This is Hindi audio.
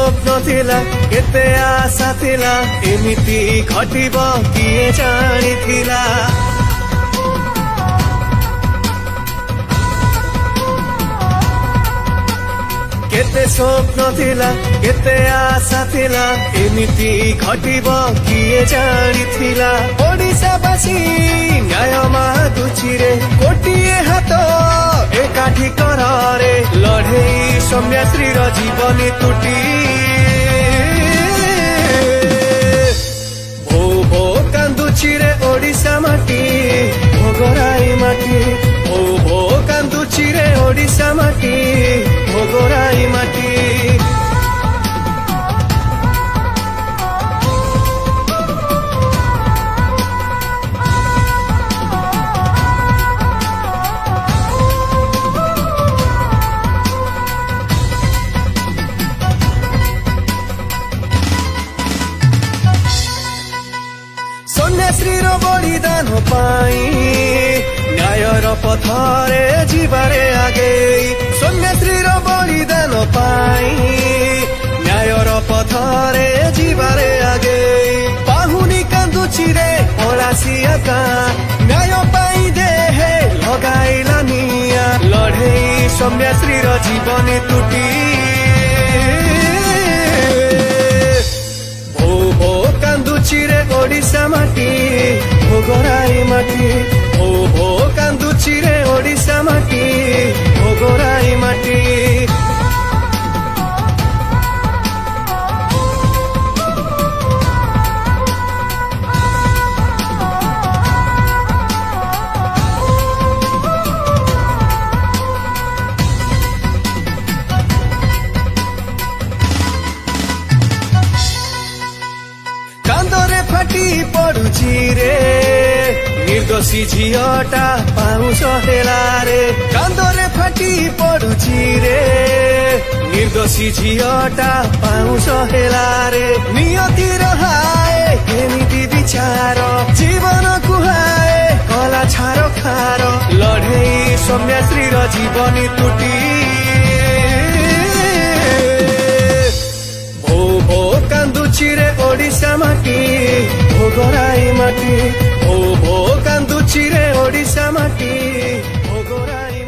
स्वप्न थिला केते आशा थिला एमिति घटिबो किए जानिथिला केते स्वप्न थिला केते आशा थिला एमिति घटिबो किए जानिथिला ओडिशावासी न्याय मागुछि रे कोटिए हात एकाठी करारे लढेई सौम्याश्री र जीवनी तुटी भो भो कान्दुछि रे ओडिशा माटी भोगराई माटी भो भो कान्दुछि रे ओडिशा माटी भोगराई माटी सौम्याश्री रो बलिदान पाई न्याय रो पथरे जीवारे आगे सौम्याश्री रो बलिदान पाई न्याय रो पथरे जीवारे आगे पाहुनी कान्दुछि रे ओलासिया का न्याय पाई देहे लगाइला निया लढेई सौम्याश्री रो जीवनी तुटी भो भो कान्दुछि रे ओडिशा माटी भोगराई माटी भो भो कान्दुछि रे ओडिशा माटी भोगराई माटी कांदरे फाटी पड़ुछि रे निर्दोषी झियटा पाउछ हेलारे कांदरे फाटी पड़ुछि रे निर्दोषी झियटा पाउछ हेलारे नियति रहाए केमिति विचार जीवन कुहाए कला छारो खार लढेई सौम्याश्री र जीवनी तुटी भो भो कान्दुछि रे ओडिशा माटी भोगराई माटी भो भो कान्दुछि रे ओडिशा माटी भोगराई